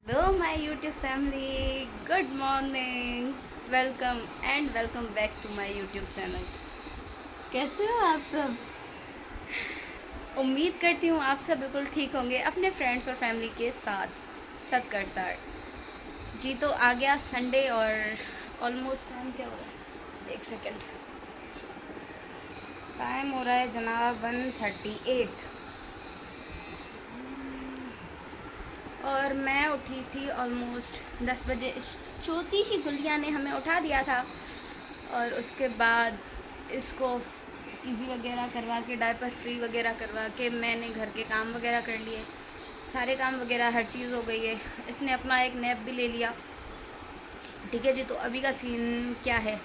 Hello my YouTube family, good morning. Welcome back to my YouTube channel. कैसे हो आप सब? उम्मीद करती हूँ आप सब बिल्कुल ठीक होंगे अपने फ्रेंड्स और फैमिली के साथ। सत करता है जी। तो आ गया संडे और ऑलमोस्ट टाइम क्या हो रहा है, एक सेकेंड। टाइम हो रहा है जनाब 1:38 और मैं उठी थी ऑलमोस्ट 10 बजे। इस छोटी सी गुलिया ने हमें उठा दिया था और उसके बाद इसको इजी वगैरह करवा के, डायपर फ्री वगैरह करवा के, मैंने घर के काम वगैरह कर लिए। सारे काम वगैरह हर चीज़ हो गई है। इसने अपना एक नैप भी ले लिया। ठीक है जी। तो अभी का सीन क्या है,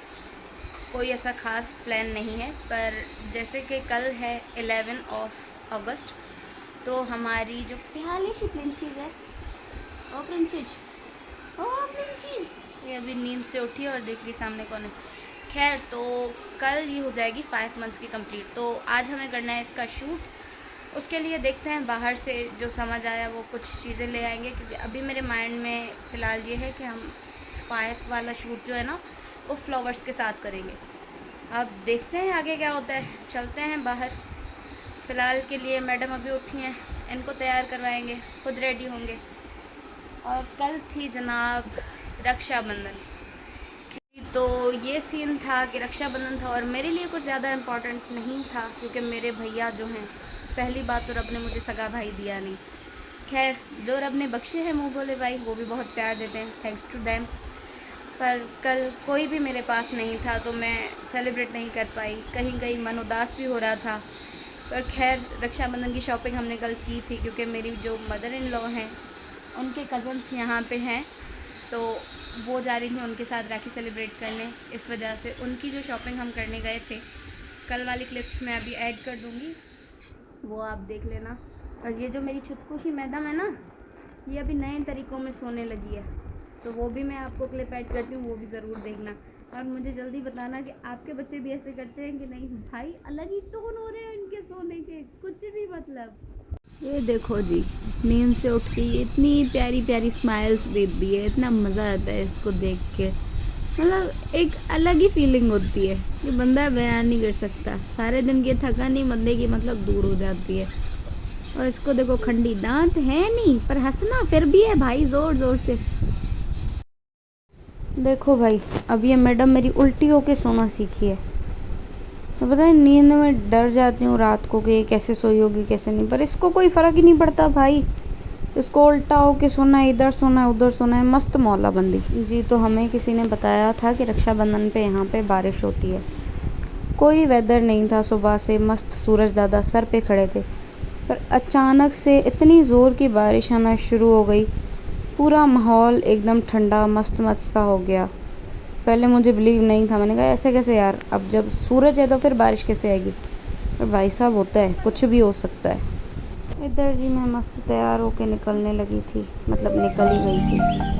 कोई ऐसा ख़ास प्लान नहीं है, पर जैसे कि कल है 11 अगस्त, तो हमारी जो प्याली सी प्रिंसेस है, ओ प्रिंसेस, ओ प्रिंसेस, ये अभी नींद से उठी और देख रही सामने कौन है। खैर, तो कल ये हो जाएगी 5 मंथ्स की कंप्लीट। तो आज हमें करना है इसका शूट। उसके लिए देखते हैं बाहर से जो समझ आया वो कुछ चीज़ें ले आएंगे, क्योंकि अभी मेरे माइंड में फ़िलहाल ये है कि हम 5 वाला शूट जो है ना, वो फ्लावर्स के साथ करेंगे। अब देखते हैं आगे क्या होता है। चलते हैं बाहर। फ़िलहाल के लिए मैडम अभी उठी हैं, इनको तैयार करवाएंगे, खुद रेडी होंगे। और कल थी जनाब रक्षाबंधन। तो ये सीन था कि रक्षाबंधन था और मेरे लिए कुछ ज़्यादा इम्पोर्टेंट नहीं था, क्योंकि मेरे भैया जो हैं, पहली बात तो रब ने मुझे सगा भाई दिया नहीं। खैर, जो रब ने बख्शे हैं मुँह बोले भाई, वो भी बहुत प्यार देते हैं, थैंक्स टू दैम। पर कल कोई भी मेरे पास नहीं था तो मैं सेलिब्रेट नहीं कर पाई। कहीं कहीं मन उदास भी हो रहा था। पर खैर, रक्षाबंधन की शॉपिंग हमने कल की थी, क्योंकि मेरी जो मदर इन लॉ हैं, उनके कज़न्स यहाँ पे हैं, तो वो जा रही थी उनके साथ राखी सेलिब्रेट करने। इस वजह से उनकी जो शॉपिंग हम करने गए थे, कल वाली क्लिप्स मैं अभी ऐड कर दूँगी, वो आप देख लेना। और ये जो मेरी छुटकू की मैडम है ना, ये अभी नए तरीक़ों में सोने लगी है, तो वो भी मैं आपको क्लिप ऐड करती हूँ, वो भी ज़रूर देखना। और मुझे जल्दी बताना कि आपके बच्चे भी ऐसे करते हैं कि नहीं। भाई, अलग ही टोन हो रहे हैं इनके सोने के, कुछ भी मतलब। ये देखो जी, नींद से उठ के ये इतनी प्यारी प्यारी स्माइल्स देती है, इतना मज़ा आता है इसको देख के। मतलब एक अलग ही फीलिंग होती है, ये बंदा बयान नहीं कर सकता। सारे दिन की थकानी बंदे की मतलब दूर हो जाती है। और इसको देखो, खंडी दांत है नहीं, पर हंसना फिर भी है भाई, ज़ोर ज़ोर से। देखो भाई, अब ये मैडम मेरी उल्टी होके सोना सीखी है। तो पता है, नींद में डर जाती हूँ रात को कि ये कैसे सोई होगी कैसे नहीं, पर इसको कोई फ़र्क ही नहीं पड़ता भाई। इसको उल्टा हो के सोना है, इधर सोना है, उधर सोना है, मस्त मौला बंदी जी। तो हमें किसी ने बताया था कि रक्षाबंधन पे यहाँ पे बारिश होती है। कोई वेदर नहीं था, सुबह से मस्त सूरज दादा सर पे खड़े थे, पर अचानक से इतनी ज़ोर की बारिश आना शुरू हो गई। पूरा माहौल एकदम ठंडा मस्त मस्त सा हो गया। पहले मुझे बिलीव नहीं था, मैंने कहा ऐसे कैसे यार, अब जब सूरज है तो फिर बारिश कैसे आएगी। पर भाई साहब, होता है, कुछ भी हो सकता है। इधर जी मैं मस्त तैयार होके निकलने लगी थी, मतलब निकल ही गई थी।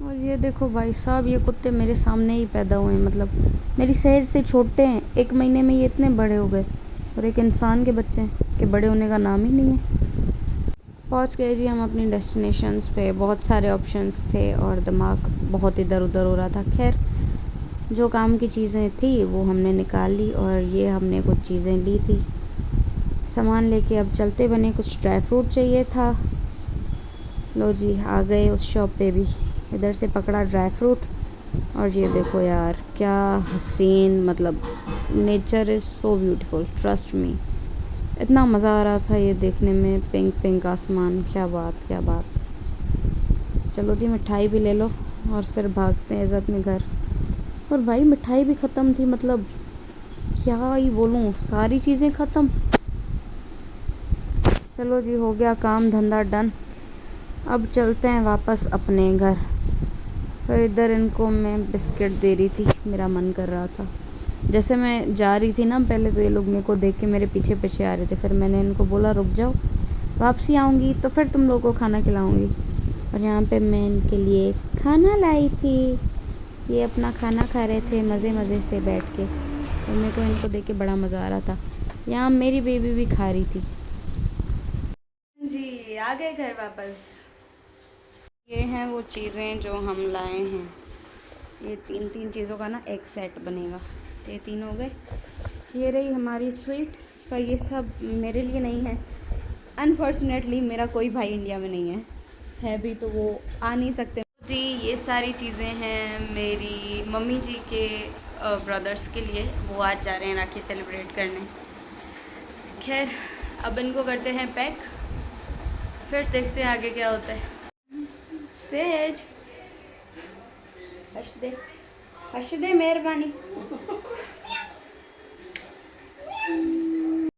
और ये देखो भाई साहब, ये कुत्ते मेरे सामने ही पैदा हुए हैं, मतलब मेरी शहर से छोटे हैं। 1 महीने में ये इतने बड़े हो गए, और एक इंसान के बच्चे हैं कि बड़े होने का नाम ही नहीं है। पहुंच गए जी हम अपनी डेस्टिनेशंस पे। बहुत सारे ऑप्शंस थे और दिमाग बहुत इधर उधर हो रहा था। खैर, जो काम की चीज़ें थी वो हमने निकाल ली, और ये हमने कुछ चीज़ें ली थी सामान लेके। अब चलते बने, कुछ ड्राई फ्रूट चाहिए था। लो जी, आ गए उस शॉप पे भी। इधर से पकड़ा ड्राई फ्रूट, और ये देखो यार, क्या हसीन, मतलब nature is so beautiful, trust me. इतना मज़ा आ रहा था ये देखने में, पिंक पिंक आसमान, क्या बात क्या बात। चलो जी, मिठाई भी ले लो और फिर भागते हैं इज़्ज़त में घर। और भाई, मिठाई भी ख़त्म थी, मतलब क्या ही बोलूँ, सारी चीज़ें ख़त्म। चलो जी, हो गया काम धंधा डन। अब चलते हैं वापस अपने घर। फिर इधर इनको मैं बिस्किट दे रही थी, मेरा मन कर रहा था। जैसे मैं जा रही थी ना पहले, तो ये लोग मेरे को देख के मेरे पीछे पीछे आ रहे थे। फिर मैंने इनको बोला रुक जाओ, वापसी आऊँगी तो फिर तुम लोगों को खाना खिलाऊँगी। और यहाँ पे मैं इनके लिए खाना लाई थी। ये अपना खाना खा रहे थे मज़े मज़े से बैठ के, और मेरे को इनको देख के बड़ा मज़ा आ रहा था। यहाँ मेरी बेबी भी खा रही थी। जी आ गए घर वापस। ये हैं वो चीज़ें जो हम लाए हैं। ये तीन चीज़ों का ना एक सेट बनेगा। ये 3 हो गए। ये रही हमारी स्वीट, पर ये सब मेरे लिए नहीं है। अनफॉर्चुनेटली मेरा कोई भाई इंडिया में नहीं है भी तो वो आ नहीं सकते जी। ये सारी चीज़ें हैं मेरी मम्मी जी के ब्रदर्स के लिए। वो आज जा रहे हैं राखी सेलिब्रेट करने। खैर अब इनको करते हैं पैक, फिर देखते हैं आगे क्या होता है। तेज हर्ष दे मेहरबानी।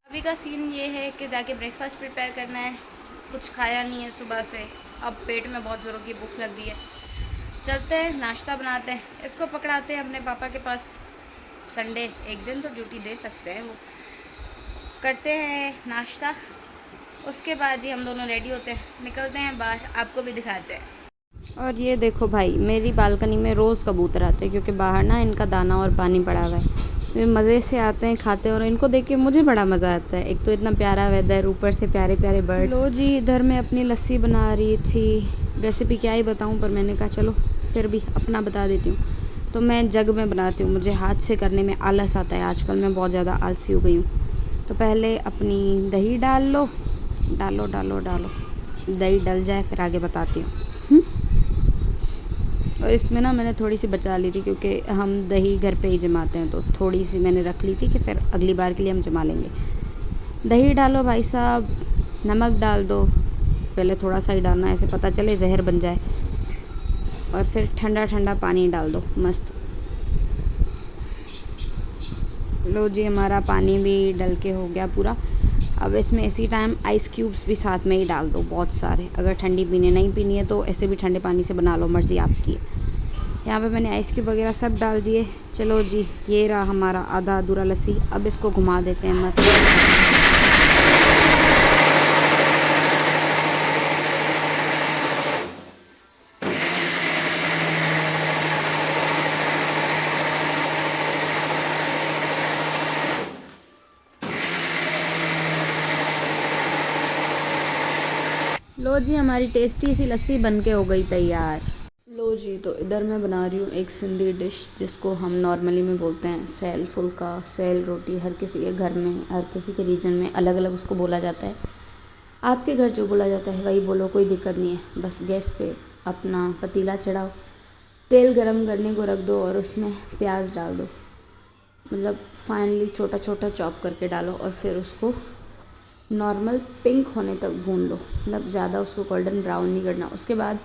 अभी का सीन ये है कि जाके ब्रेकफास्ट प्रिपेयर करना है। कुछ खाया नहीं है सुबह से, अब पेट में बहुत ज़ोरों की भूख लग रही है। चलते हैं नाश्ता बनाते हैं, इसको पकड़ाते हैं अपने पापा के पास। संडे एक दिन तो ड्यूटी दे सकते हैं वो। करते हैं नाश्ता, उसके बाद ही हम दोनों रेडी होते हैं, निकलते हैं बाहर, आपको भी दिखाते हैं। और ये देखो भाई, मेरी बालकनी में रोज़ कबूतर आते हैं, क्योंकि बाहर ना इनका दाना और पानी पड़ा हुआ है। वे मज़े से आते हैं, खाते हैं, और इनको देख के मुझे बड़ा मज़ा आता है। एक तो इतना प्यारा वेदर, ऊपर से प्यारे प्यारे बर्ड्स। लो जी, इधर मैं अपनी लस्सी बना रही थी। रेसिपी क्या ही बताऊँ, पर मैंने कहा चलो फिर भी अपना बता देती हूँ। तो मैं जग में बनाती हूँ, मुझे हाथ से करने में आलस आता है। आजकल मैं बहुत ज़्यादा आलसी हो गई हूँ। तो पहले अपनी दही डाल लो, डालो डालो डालो, दही डल जाए फिर आगे बताती हूँ। और इसमें ना मैंने थोड़ी सी बचा ली थी, क्योंकि हम दही घर पे ही जमाते हैं, तो थोड़ी सी मैंने रख ली थी कि फिर अगली बार के लिए हम जमा लेंगे। दही डालो भाई साहब, नमक डाल दो, पहले थोड़ा सा ही डालना, ऐसे पता चले जहर बन जाए। और फिर ठंडा ठंडा पानी डाल दो मस्त। लो जी, हमारा पानी भी डल के हो गया पूरा। अब इसमें इसी टाइम आइस क्यूब्स भी साथ में ही डाल दो, बहुत सारे। अगर ठंडी पीनी नहीं पीनी है तो ऐसे भी ठंडे पानी से बना लो, मर्ज़ी आपकी है। यहाँ पे मैंने आइस क्यूब वगैरह सब डाल दिए। चलो जी, ये रहा हमारा आधा अधूरा लस्सी। अब इसको घुमा देते हैं मस्त। लो जी, हमारी टेस्टी सी लस्सी बन के हो गई तैयार। लो जी, तो इधर मैं बना रही हूँ एक सिंधी डिश, जिसको हम नॉर्मली में बोलते हैं सेल फुल्का, सेल रोटी। हर किसी के घर में, हर किसी के रीजन में अलग अलग उसको बोला जाता है। आपके घर जो बोला जाता है वही बोलो, कोई दिक्कत नहीं है। बस गैस पे अपना पतीला चढ़ाओ, तेल गरम करने को रख दो, और उसमें प्याज डाल दो, मतलब फाइनली छोटा छोटा चॉप करके डालो। और फिर उसको नॉर्मल पिंक होने तक भून लो, मतलब ज़्यादा उसको गोल्डन ब्राउन नहीं करना। उसके बाद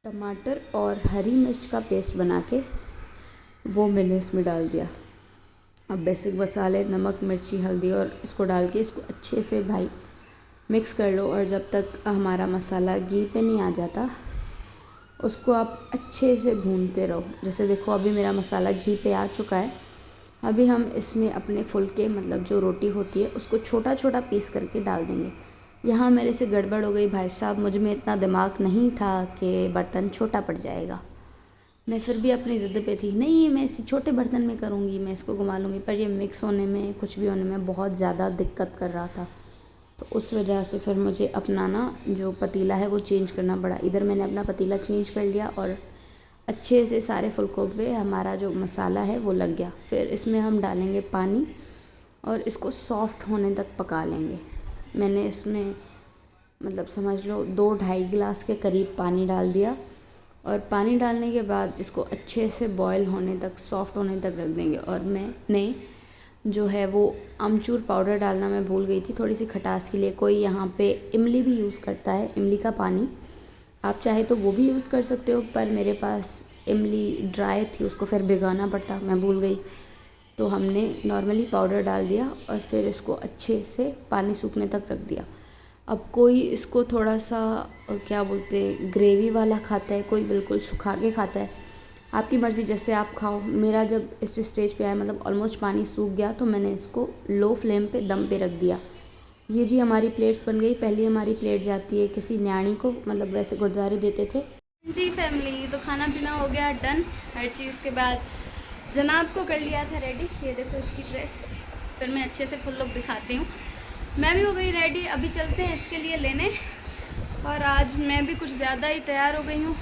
टमाटर और हरी मिर्च का पेस्ट बना के वो मैंने इसमें डाल दिया। अब बेसिक मसाले, नमक, मिर्ची, हल्दी, और इसको डाल के इसको अच्छे से भाई मिक्स कर लो। और जब तक हमारा मसाला घी पे नहीं आ जाता, उसको आप अच्छे से भूनते रहो। जैसे देखो अभी मेरा मसाला घी पे आ चुका है। अभी हम इसमें अपने फुलके, मतलब जो रोटी होती है, उसको छोटा छोटा पीस करके डाल देंगे। यहाँ मेरे से गड़बड़ हो गई भाई साहब, मुझ में इतना दिमाग नहीं था कि बर्तन छोटा पड़ जाएगा। मैं फिर भी अपनी ज़िद पे थी, नहीं मैं इसी छोटे बर्तन में करूँगी, मैं इसको घुमा लूँगी। पर ये मिक्स होने में, कुछ भी होने में बहुत ज़्यादा दिक्कत कर रहा था। तो उस वजह से फिर मुझे अपना ना जो पतीला है वो चेंज करना पड़ा। इधर मैंने अपना पतीला चेंज कर लिया, और अच्छे से सारे फुलकों पे हमारा जो मसाला है वो लग गया। फिर इसमें हम डालेंगे पानी, और इसको सॉफ्ट होने तक पका लेंगे। मैंने इसमें मतलब समझ लो 2-2.5 गिलास के करीब पानी डाल दिया। और पानी डालने के बाद इसको अच्छे से बॉयल होने तक, सॉफ्ट होने तक रख देंगे। और मैंने जो है वो अमचूर पाउडर डालना मैं भूल गई थी, थोड़ी सी खटास के लिए। कोई यहाँ पे इमली भी यूज़ करता है, इमली का पानी, आप चाहे तो वो भी यूज़ कर सकते हो। पर मेरे पास इमली ड्राई थी, उसको फिर भिगाना पड़ता, मैं भूल गई। तो हमने नॉर्मली पाउडर डाल दिया और फिर इसको अच्छे से पानी सूखने तक रख दिया। अब कोई इसको थोड़ा सा क्या बोलते हैं ग्रेवी वाला खाता है, कोई बिल्कुल सुखा के खाता है, आपकी मर्ज़ी, जैसे आप खाओ। मेरा जब इस स्टेज पे आया, मतलब ऑलमोस्ट पानी सूख गया, तो मैंने इसको लो फ्लेम पे दम पे रख दिया। ये जी हमारी प्लेट्स बन गई। पहली हमारी प्लेट जाती है किसी न्याणी को, मतलब वैसे गुरुद्वारे देते थे। जी फैमिली, तो खाना पीना हो गया डन हर चीज़ के बाद। जनाब को कर लिया था रेडी, ये देखो इसकी ड्रेस, फिर मैं अच्छे से फुल लुक दिखाती हूँ। मैं भी हो गई रेडी, अभी चलते हैं इसके लिए लेने। और आज मैं भी कुछ ज़्यादा ही तैयार हो गई हूँ,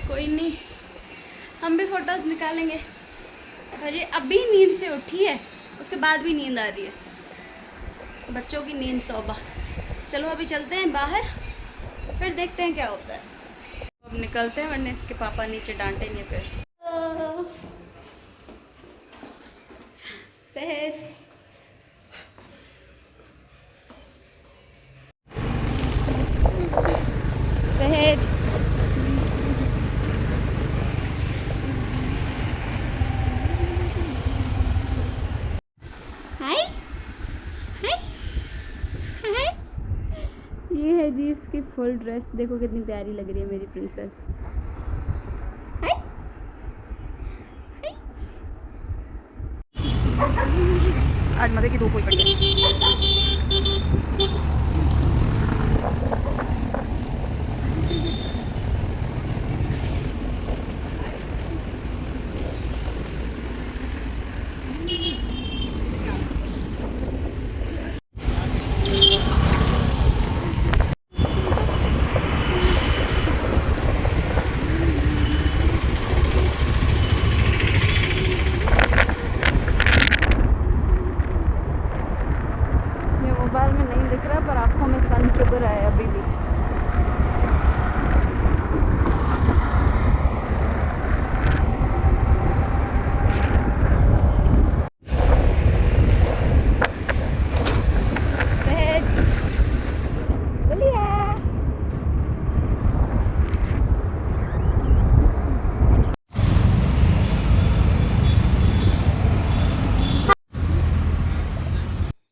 कोई नहीं, हम भी फ़ोटोज़ निकालेंगे। और ये अभी नींद से उठी है, उसके बाद भी नींद आ रही है, बच्चों की नींद तौबा। चलो अभी चलते हैं बाहर, फिर देखते हैं क्या होता है। अब निकलते हैं, वरना इसके पापा नीचे डांटेंगे फिर। सहज, सहज, हाय हाय हाय। ये है जी इसकी फुल ड्रेस, देखो कितनी प्यारी लग रही है मेरी प्रिंसेस। हाय हाय। आज मजे की धूप हुई पड़ी है। मोबाइल में नहीं दिख रहा, पर आँखों में सन चुभ रहा है अभी भी।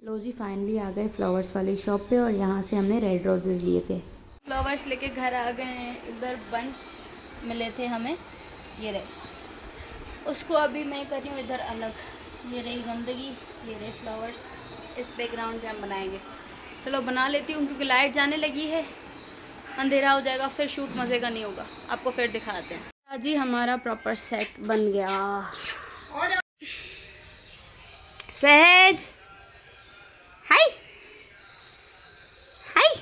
लो जी फाइनली आ गए फ्लावर्स वाली शॉप पे, और यहाँ से हमने रेड रोजेज़ लिए थे। फ्लावर्स लेके घर आ गए हैं। इधर बंच मिले थे हमें, ये रहे, उसको अभी मैं कर रही हूँ इधर अलग। ये रही गंदगी, ये रहे फ्लावर्स, इस बैकग्राउंड पे हम बनाएंगे। चलो बना लेती हूँ, क्योंकि लाइट जाने लगी है, अंधेरा हो जाएगा, फिर शूट मज़े का नहीं होगा। आपको फिर दिखाते हैं। आज ही हमारा प्रॉपर सेट बन गया। सहज, हाय हाय।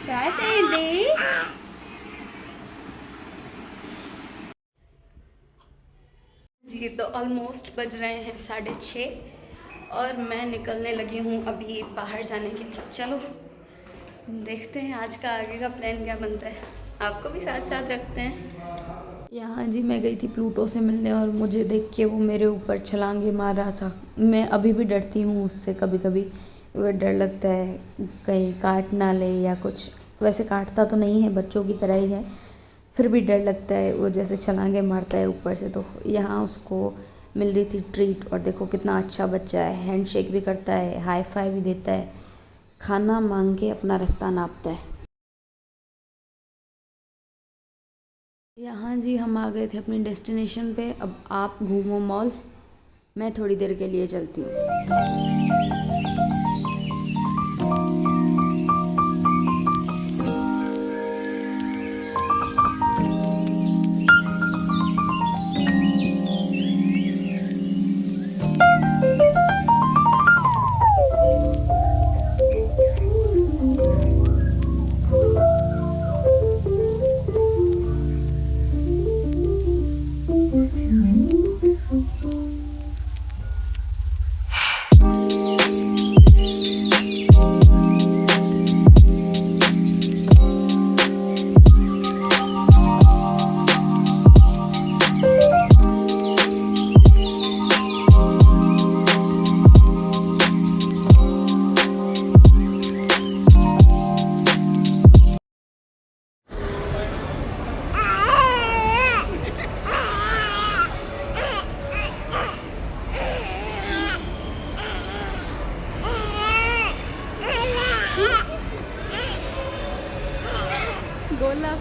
क्या चाहिए? जी तो ऑलमोस्ट बज रहे हैं 6:30 और मैं निकलने लगी हूँ अभी बाहर जाने के लिए। चलो देखते हैं आज का आगे का प्लान क्या बनता है, आपको भी साथ साथ रखते हैं। यहाँ जी मैं गई थी प्लूटो से मिलने, और मुझे देख के वो मेरे ऊपर छलांगे मार रहा था। मैं अभी भी डरती हूँ उससे, कभी कभी वो डर लगता है कहीं काट ना ले या कुछ। वैसे काटता तो नहीं है, बच्चों की तरह ही है, फिर भी डर लगता है, वो जैसे छलांगे मारता है ऊपर से। तो यहाँ उसको मिल रही थी ट्रीट, और देखो कितना अच्छा बच्चा है, हैंडशेक भी करता है, हाई फाई भी देता है, खाना मांग के अपना रास्ता नापता है। यहाँ जी हम आ गए थे अपनी डेस्टिनेशन पे। अब आप घूमो मॉल, मैं थोड़ी देर के लिए चलती हूँ।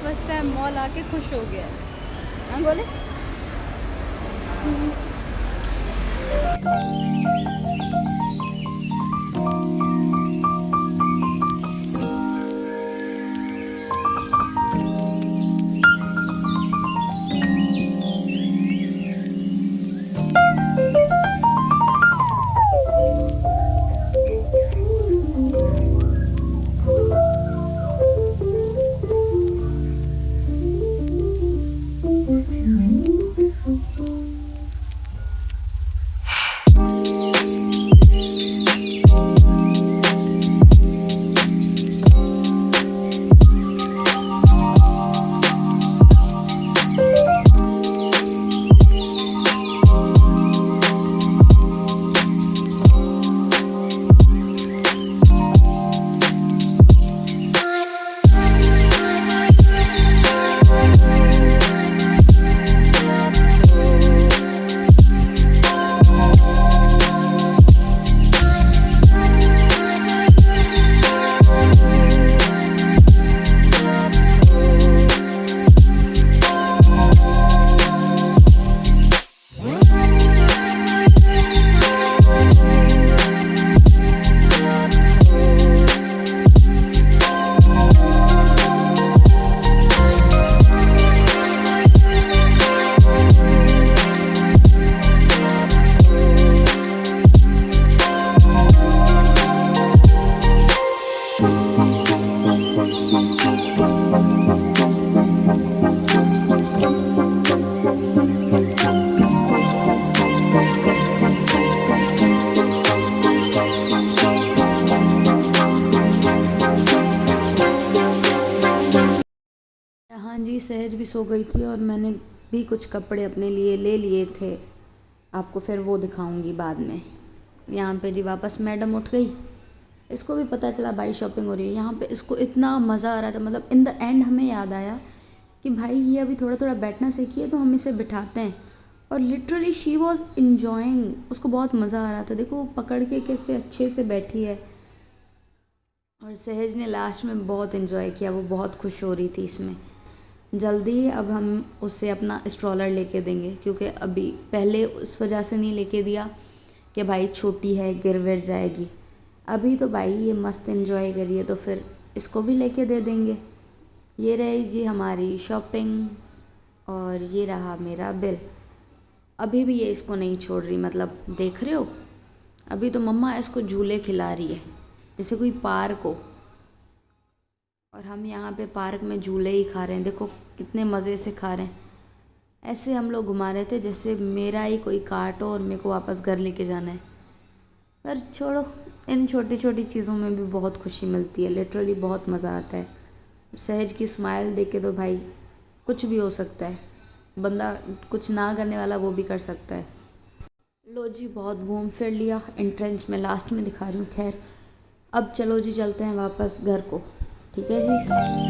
फर्स्ट टाइम मॉल आके खुश हो गया है। हाँ बोले हाँ जी, सहज भी सो गई थी और मैंने भी कुछ कपड़े अपने लिए ले लिए थे। आपको फिर वो दिखाऊंगी बाद में। यहाँ पे जी वापस मैडम उठ गई। इसको भी पता चला भाई शॉपिंग हो रही है। यहाँ पे इसको इतना मज़ा आ रहा था, मतलब इन द एंड हमें याद आया कि भाई ये अभी थोड़ा थोड़ा बैठना सीखिए तो हम इसे बिठाते हैं। और लिटरली शी वॉज इन्जॉइंग, उसको बहुत मज़ा आ रहा था। देखो पकड़ के कैसे अच्छे से बैठी है। और सहज ने लास्ट में बहुत इन्जॉय किया, वो बहुत खुश हो रही थी इसमें। जल्दी अब हम उसे अपना स्ट्रॉलर लेके देंगे, क्योंकि अभी पहले उस वजह से नहीं लेके दिया कि भाई छोटी है गिर विर जाएगी। अभी तो भाई ये मस्त एंजॉय करिए, तो फिर इसको भी लेके दे देंगे। ये रही जी हमारी शॉपिंग और ये रहा मेरा बिल। अभी भी ये इसको नहीं छोड़ रही, मतलब देख रहे हो, अभी तो मम्मा इसको झूले खिला रही है जैसे कोई पार्क हो। और हम यहाँ पे पार्क में झूले ही खा रहे हैं। देखो कितने मज़े से खा रहे हैं। ऐसे हम लोग घुमा रहे थे जैसे मेरा ही कोई कार्ट हो और मेरे को वापस घर लेके जाना है। पर छोड़ो, इन छोटी छोटी चीज़ों में भी बहुत खुशी मिलती है। लिटरली बहुत मज़ा आता है। सहज की स्माइल देख के तो भाई कुछ भी हो सकता है। बंदा कुछ ना करने वाला वो भी कर सकता है। लो जी, बहुत घूम फिर लिया। एंट्रेंस में लास्ट में दिखा रही हूँ। खैर अब चलो जी चलते हैं वापस घर को। ठीक है जी।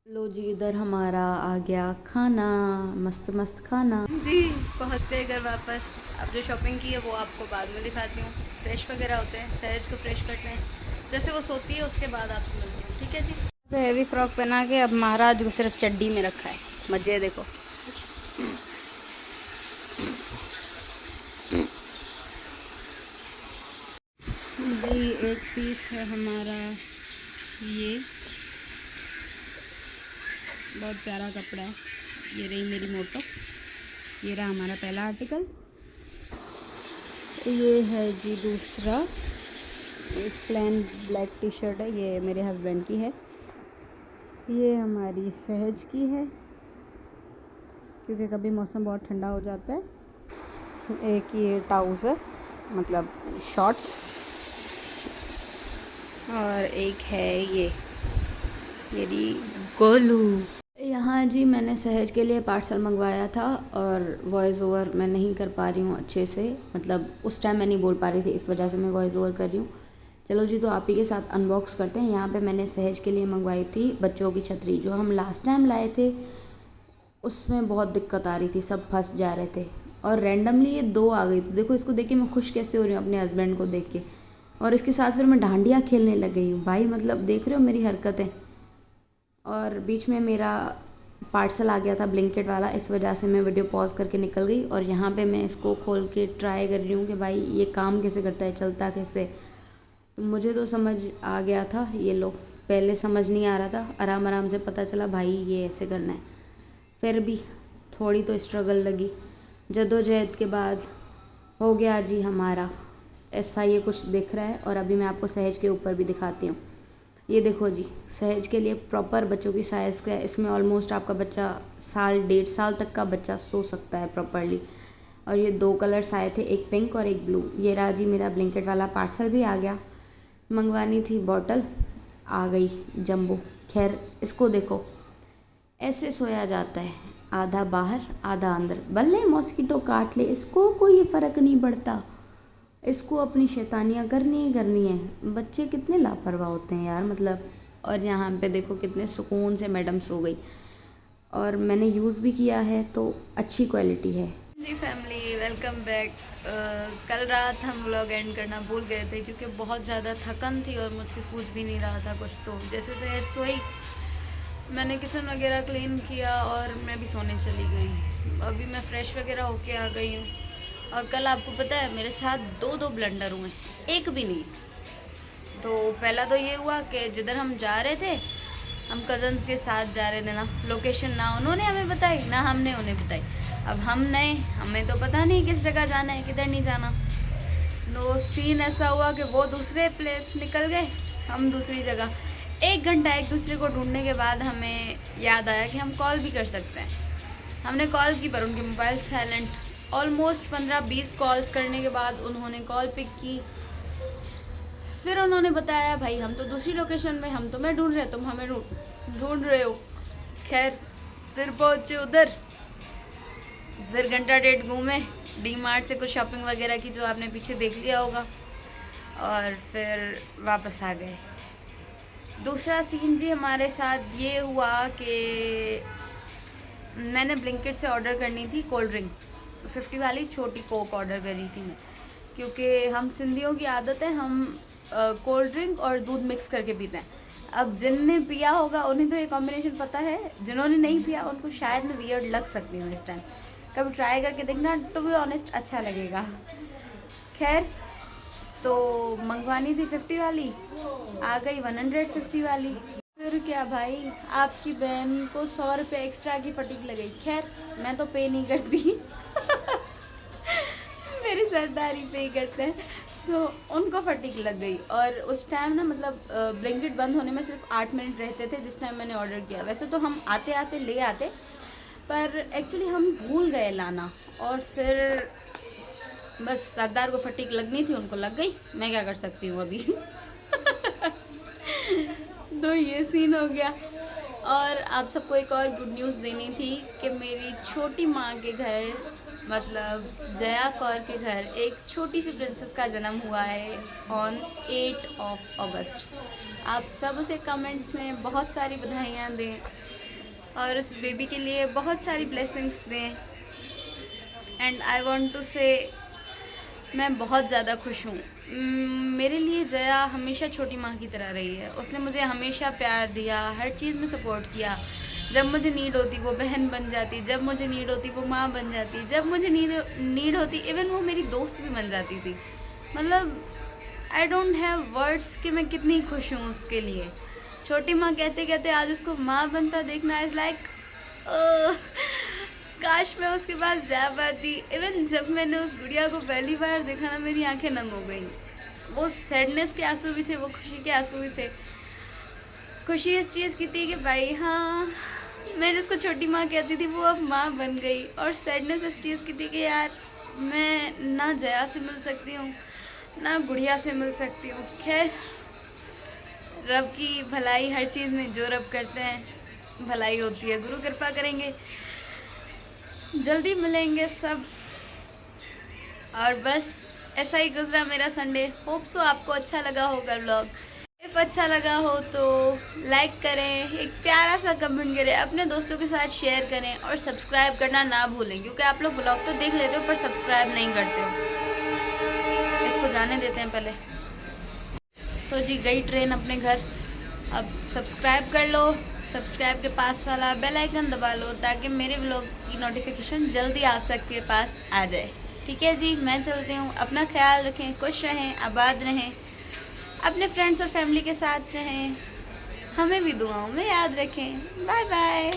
लो जी, इधर हमारा आ गया खाना, मस्त मस्त खाना जी। पहुंच गए घर वापस। अब जो शॉपिंग की है वो आपको बाद में दिखाती हूँ। फ्रेश वगैरह होते हैं, सहज को फ्रेश करते हैं, जैसे वो सोती है उसके बाद आपसे मिलती हूँ। ठीक है जी। तो हैवी फ्रॉक पहना के अब महाराज को सिर्फ चड्डी में रखा है। मज़े देखो। भाई एक पीस है हमारा ये, बहुत प्यारा कपड़ा है। ये रही मेरी मोटो, ये रहा हमारा पहला आर्टिकल। ये है जी दूसरा, एक प्लेन ब्लैक टी शर्ट है, ये मेरे हस्बैंड की है। ये हमारी सहज की है, क्योंकि कभी मौसम बहुत ठंडा हो जाता है। एक ये ट्राउज़र मतलब शॉर्ट्स, और एक है ये मेरी गोलू। यहाँ जी मैंने सहज के लिए पार्सल मंगवाया था और वॉइस ओवर मैं नहीं कर पा रही हूँ अच्छे से, मतलब उस टाइम मैं नहीं बोल पा रही थी, इस वजह से मैं वॉइस ओवर कर रही हूँ। चलो जी, तो आप ही के साथ अनबॉक्स करते हैं। यहाँ पे मैंने सहज के लिए मंगवाई थी बच्चों की छतरी, जो हम लास्ट टाइम लाए थे उसमें बहुत दिक्कत आ रही थी, सब फंस जा रहे थे और रैंडमली ये 2 आ गई। तो देखो इसको देख के मैं खुश कैसे हो रही हूँ अपने हस्बैंड को देख के, और इसके साथ फिर मैं डांडिया खेलने लग गई हूँ भाई, मतलब देख रहे हो मेरी हरकतें। और बीच में मेरा पार्सल आ गया था ब्लिंकिट वाला, इस वजह से मैं वीडियो पॉज करके निकल गई। और यहाँ पे मैं इसको खोल के ट्राई कर रही हूँ कि भाई ये काम कैसे करता है, चलता कैसे। तो मुझे तो समझ आ गया था, ये लो, पहले समझ नहीं आ रहा था, आराम आराम से पता चला भाई ये ऐसे करना है। फिर भी थोड़ी तो स्ट्रगल लगी, जद्दोजहद के बाद हो गया जी हमारा। ऐसा ये कुछ दिख रहा है। और अभी मैं आपको सहज के ऊपर भी दिखाती हूँ। ये देखो जी, सहज के लिए प्रॉपर बच्चों की साइज़ का है। इसमें ऑलमोस्ट आपका बच्चा 1.5 साल तक का बच्चा सो सकता है प्रॉपरली। और ये 2 कलर्स आए थे, एक पिंक और एक ब्लू। ये रहा जी मेरा ब्लिंकेट वाला पार्सल भी आ गया। मंगवानी थी बॉटल, आ गई जंबो। खैर इसको देखो, ऐसे सोया जाता है, आधा बाहर आधा अंदर। भले मॉस्किटो काट ले, इसको कोई फ़र्क नहीं पड़ता, इसको अपनी शैतानियाँ करनी ही करनी है। बच्चे कितने लापरवाह होते हैं यार, मतलब। और यहाँ पे देखो कितने सुकून से मैडम सो गई, और मैंने यूज़ भी किया है तो अच्छी क्वालिटी है जी। Family welcome back. कल रात हम व्लॉग एंड करना भूल गए थे, क्योंकि बहुत ज़्यादा थकन थी और मुझसे सूझ भी नहीं रहा था कुछ। तो जैसे सहज सोई, मैंने किचन वगैरह क्लीन किया और मैं भी सोने चली गई। अभी मैं फ़्रेश वगैरह होके आ गई हूँ। और कल आपको पता है मेरे साथ 2 ब्लंडर हुए, एक भी नहीं। तो पहला तो ये हुआ कि जिधर हम जा रहे थे, हम कज़न्स के साथ जा रहे थे ना, लोकेशन ना उन्होंने हमें बताई ना हमने उन्हें बताई। अब हम नए, हमें तो पता नहीं किस जगह जाना है, किधर नहीं जाना। तो सीन ऐसा हुआ कि वो दूसरे प्लेस निकल गए, हम दूसरी जगह। 1 घंटा एक दूसरे को ढूंढने के बाद हमें याद आया कि हम कॉल भी कर सकते हैं। हमने कॉल की पर उनके मोबाइल साइलेंट। ऑलमोस्ट 15-20 कॉल्स करने के बाद उन्होंने कॉल पिक की। फिर उन्होंने बताया भाई हम तो दूसरी लोकेशन में, हम तुम्हें ढूंढ रहे हैं, तुम हमें ढूंढ रहे हो। खैर फिर पहुँचे उधर, फिर घंटा 1.5 घूमे, डी मार्ट से कुछ शॉपिंग वगैरह की, जो आपने पीछे देख लिया होगा, और फिर वापस आ गए। दूसरा सीन जी हमारे साथ ये हुआ कि मैंने ब्लिंकिट से ऑर्डर करनी थी कोल्ड ड्रिंक, 50 वाली छोटी कोक ऑर्डर करी थी मैं, क्योंकि हम सिंधियों की आदत है, हम कोल्ड ड्रिंक और दूध मिक्स करके पीते हैं। अब जिनने पिया होगा उन्हें तो ये कॉम्बिनेशन पता है, जिन्होंने नहीं पिया उनको शायद मैं वियर्ड लग सकती हूँ इस टाइम। कभी ट्राई करके देखना, टू बी ऑनेस्ट अच्छा लगेगा। खैर तो मंगवानी थी 50 वाली, आ गई 150 वाली। फिर क्या भाई, आपकी बहन को 100 रुपये एक्स्ट्रा की फटीक लग गई। खैर मैं तो पे नहीं करती मेरे सरदारी पे करते हैं, तो उनको फटीक लग गई। और उस टाइम ना, मतलब ब्लिंकिट बंद होने में सिर्फ 8 मिनट रहते थे जिस टाइम मैंने ऑर्डर किया। वैसे तो हम आते आते ले आते, पर एक्चुअली हम भूल गए लाना, और फिर बस सरदार को फटीक लगनी थी, उनको लग गई, मैं क्या कर सकती हूँ अभी तो ये सीन हो गया। और आप सबको एक और गुड न्यूज़ देनी थी कि मेरी छोटी माँ के घर, मतलब जया कौर के घर, एक छोटी सी प्रिंसेस का जन्म हुआ है ऑन 8 अगस्त। आप सब उसे कमेंट्स में बहुत सारी बधाइयाँ दें और उस बेबी के लिए बहुत सारी ब्लेसिंग्स दें। एंड आई वांट टू से मैं बहुत ज़्यादा खुश हूँ। मेरे लिए जया हमेशा छोटी माँ की तरह रही है। उसने मुझे हमेशा प्यार दिया, हर चीज़ में सपोर्ट किया। जब मुझे नीड होती वो बहन बन जाती, जब मुझे नीड होती वो माँ बन जाती, जब मुझे नीड होती इवन वो मेरी दोस्त भी बन जाती थी। मतलब आई डोंट हैव वर्ड्स कि मैं कितनी खुश हूँ उसके लिए। छोटी माँ कहते कहते आज उसको माँ बनता देखना इज़ लाइक काश मैं उसके पास जा पाती। इवन जब मैंने उस गुड़िया को पहली बार देखा ना, मेरी आंखें नम हो गई। वो सैडनेस के आंसू भी थे, वो खुशी के आंसू भी थे। खुशी इस चीज़ की थी कि भाई हाँ, मैं जिसको छोटी माँ कहती थी वो अब माँ बन गई। और सैडनेस इस चीज़ की थी कि यार मैं ना जया से मिल सकती हूँ ना गुड़िया से मिल सकती हूँ। खैर, रब की भलाई हर चीज़ में, जो रब करते हैं भलाई होती है। गुरु कृपा करेंगे, जल्दी मिलेंगे सब। और बस ऐसा ही गुजरा मेरा संडे। होप सो आपको अच्छा लगा होगा व्लॉग। इफ़ अच्छा लगा हो तो लाइक करें, एक प्यारा सा कमेंट करें, अपने दोस्तों के साथ शेयर करें और सब्सक्राइब करना ना भूलें, क्योंकि आप लोग ब्लॉग तो देख लेते हो पर सब्सक्राइब नहीं करते हो। इसको जाने देते हैं पहले। तो जी गई ट्रेन अपने घर। अब सब्सक्राइब कर लो, सब्सक्राइब के पास वाला बेल आइकन दबा लो ताकि मेरे व्लॉग की नोटिफिकेशन जल्दी आप सबके पास आ जाए। ठीक है जी, मैं चलती हूँ। अपना ख्याल रखें, खुश रहें, आबाद रहें, अपने फ्रेंड्स और फैमिली के साथ रहें। हमें भी दुआओं में याद रखें। Bye bye.